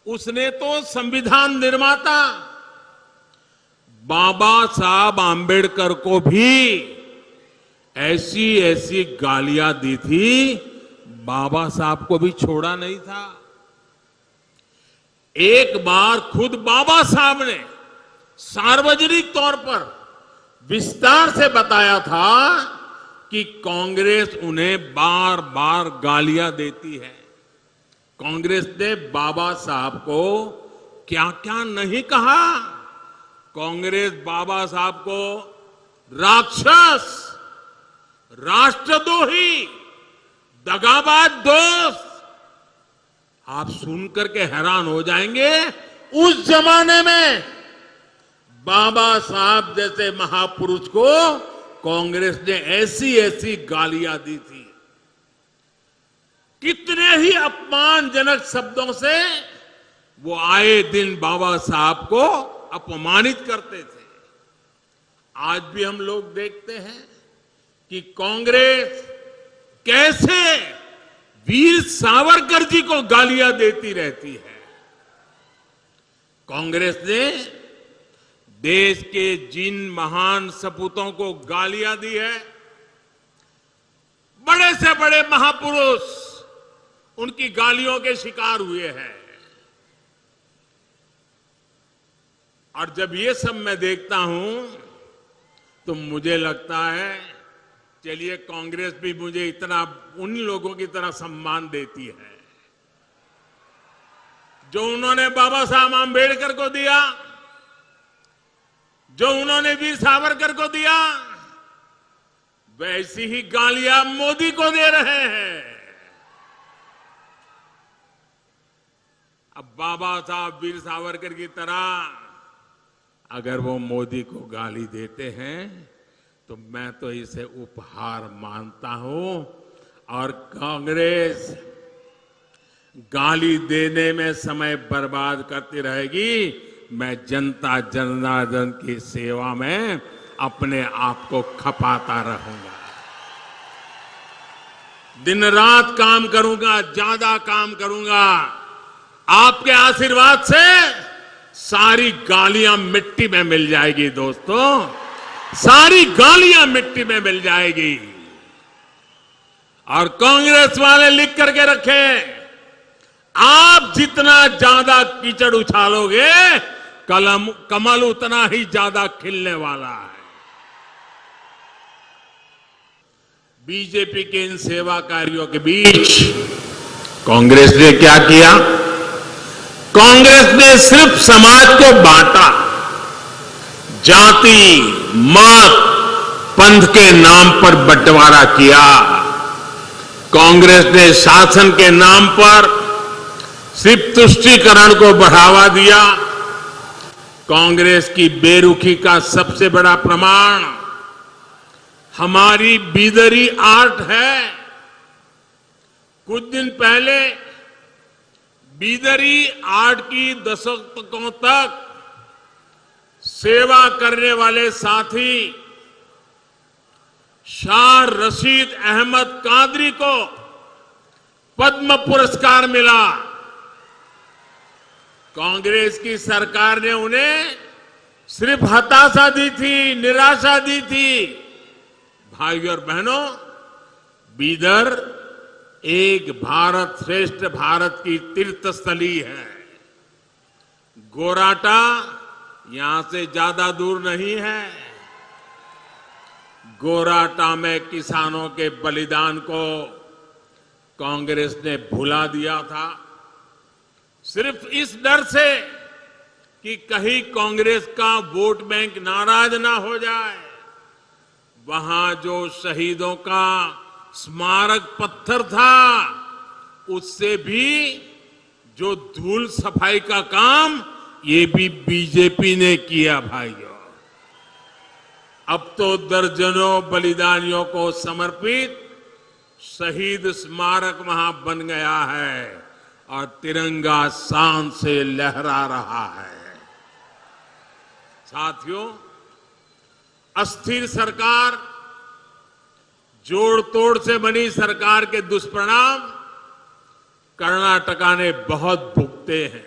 उसने तो संविधान निर्माता बाबा साहब आंबेडकर को भी ऐसी ऐसी गालियां दी थी, बाबा साहब को भी छोड़ा नहीं था। एक बार खुद बाबा साहब ने सार्वजनिक तौर पर विस्तार से बताया था कि कांग्रेस उन्हें बार बार गालियां देती है। कांग्रेस ने बाबा साहब को क्या क्या नहीं कहा। कांग्रेस बाबा साहब को राक्षस, राष्ट्रद्रोही, दगाबाज दोस्त, आप सुनकर के हैरान हो जाएंगे। उस जमाने में बाबा साहब जैसे महापुरुष को कांग्रेस ने ऐसी ऐसी गालियां दी थी। कितने ही अपमानजनक शब्दों से वो आए दिन बाबा साहब को अपमानित करते थे। आज भी हम लोग देखते हैं कि कांग्रेस कैसे वीर सावरकर जी को गालियां देती रहती है। कांग्रेस ने देश के जिन महान सपूतों को गालियां दी है, बड़े से बड़े महापुरुष उनकी गालियों के शिकार हुए हैं। और जब ये सब मैं देखता हूं तो मुझे लगता है चलिए कांग्रेस भी मुझे इतना उन लोगों की तरह सम्मान देती है जो उन्होंने बाबा साहब आंबेडकर को दिया, जो उन्होंने वीर सावरकर को दिया, वैसी ही गालियां मोदी को दे रहे हैं। अब बाबा साहब वीर सावरकर की तरह अगर वो मोदी को गाली देते हैं तो मैं तो इसे उपहार मानता हूं। और कांग्रेस गाली देने में समय बर्बाद करती रहेगी। मैं जनता जनार्दन की सेवा में अपने आप को खपाता रहूंगा, दिन रात काम करूंगा, ज्यादा काम करूंगा। आपके आशीर्वाद से सारी गालियां मिट्टी में मिल जाएगी दोस्तों, सारी गालियां मिट्टी में मिल जाएगी। और कांग्रेस वाले लिख करके रखें, आप जितना ज्यादा कीचड़ उछालोगे कमल उतना ही ज्यादा खिलने वाला है। बीजेपी के इन सेवाकारियों के बीच कांग्रेस ने क्या किया? कांग्रेस ने सिर्फ समाज को बांटा, जाति, मत, पंथ के नाम पर बंटवारा किया। कांग्रेस ने शासन के नाम पर सिर्फ तुष्टीकरण को बढ़ावा दिया। कांग्रेस की बेरुखी का सबसे बड़ा प्रमाण हमारी बीदरी आर्ट है। कुछ दिन पहले बीदरी आर्ट की दशकों तक सेवा करने वाले साथी शाह रशीद अहमद कादरी को पद्म पुरस्कार मिला। कांग्रेस की सरकार ने उन्हें सिर्फ हताशा दी थी, निराशा दी थी। भाइयों और बहनों, बीदर एक भारत श्रेष्ठ भारत की तीर्थस्थली है। गोराटा यहां से ज्यादा दूर नहीं है। गोराटा में किसानों के बलिदान को कांग्रेस ने भुला दिया था, सिर्फ इस डर से कि कहीं कांग्रेस का वोट बैंक नाराज ना हो जाए। वहां जो शहीदों का स्मारक पत्थर था, उससे भी जो धूल सफाई का काम, ये भी बीजेपी ने किया। भाइयों, अब तो दर्जनों बलिदानियों को समर्पित शहीद स्मारक वहां बन गया है और तिरंगा शान से लहरा रहा है। साथियों, अस्थिर सरकार, जोड़ तोड़ से बनी सरकार के दुष्परिणाम कर्नाटका ने बहुत भुगते हैं।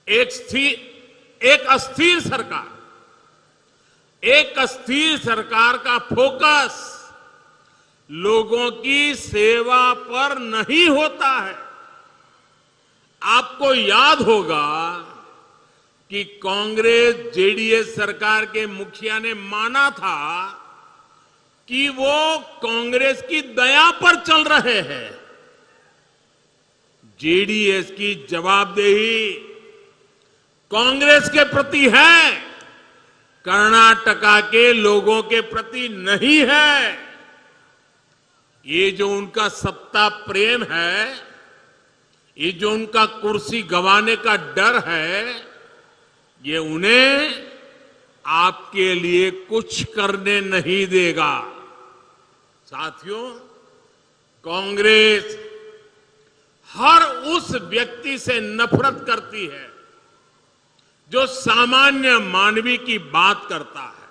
एक अस्थिर सरकार का फोकस लोगों की सेवा पर नहीं होता है। आपको याद होगा कि कांग्रेस जेडीएस सरकार के मुखिया ने माना था कि वो कांग्रेस की दया पर चल रहे हैं। जेडीएस की जवाबदेही कांग्रेस के प्रति है, कर्नाटका के लोगों के प्रति नहीं है। ये जो उनका सत्ता प्रेम है, ये जो उनका कुर्सी गंवाने का डर है, ये उन्हें आपके लिए कुछ करने नहीं देगा। साथियों, कांग्रेस हर उस व्यक्ति से नफरत करती है जो सामान्य मानवी की बात करता है,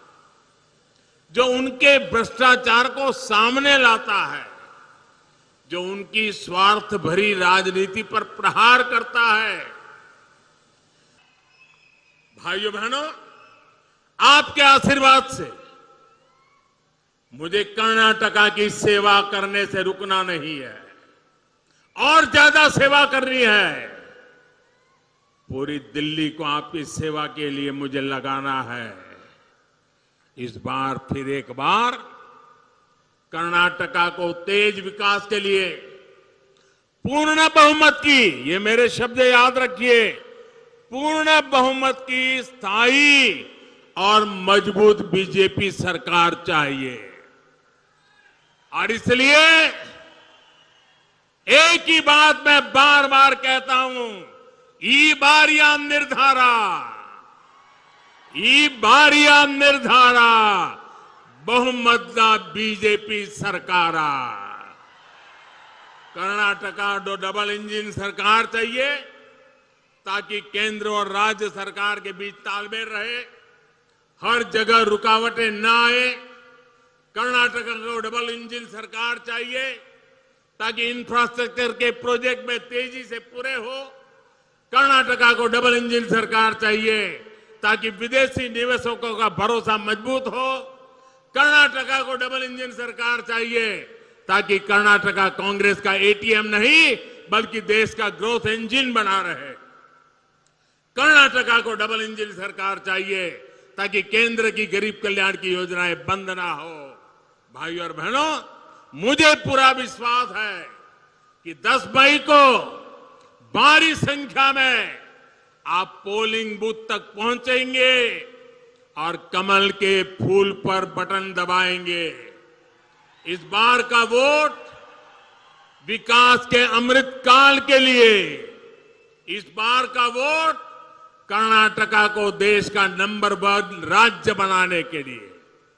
जो उनके भ्रष्टाचार को सामने लाता है, जो उनकी स्वार्थ भरी राजनीति पर प्रहार करता है। भाइयों बहनों, आपके आशीर्वाद से मुझे कर्नाटका की सेवा करने से रुकना नहीं है, और ज्यादा सेवा करनी है। पूरी दिल्ली को आपकी सेवा के लिए मुझे लगाना है। इस बार फिर एक बार कर्नाटका को तेज विकास के लिए पूर्ण बहुमत की, ये मेरे शब्द याद रखिए, पूर्ण बहुमत की स्थायी और मजबूत बीजेपी सरकार चाहिए। और इसलिए एक ही बात मैं बार बार कहता हूं, ई बारिया निर्धारा बहुमत बीजेपी सरकार। कर्नाटका डबल इंजन सरकार चाहिए ताकि केंद्र और राज्य सरकार के बीच तालमेल रहे, हर जगह रुकावटें ना आए। कर्नाटका को डबल इंजन सरकार चाहिए ताकि इंफ्रास्ट्रक्चर के प्रोजेक्ट में तेजी से पूरे हो। कर्नाटका को डबल इंजन सरकार चाहिए ताकि विदेशी निवेशकों का भरोसा मजबूत हो। कर्नाटका को डबल इंजन सरकार चाहिए ताकि कर्नाटका कांग्रेस का एटीएम नहीं बल्कि देश का ग्रोथ इंजन बना रहे। कर्नाटका को डबल इंजन सरकार चाहिए ताकि केंद्र की गरीब कल्याण की योजनाएं बंद ना हो। भाइयों और बहनों, मुझे पूरा विश्वास है कि 10 मई को भारी संख्या में आप पोलिंग बूथ तक पहुंचेंगे और कमल के फूल पर बटन दबाएंगे। इस बार का वोट विकास के अमृत काल के लिए, इस बार का वोट कर्नाटका को देश का नंबर 1 राज्य बनाने के लिए।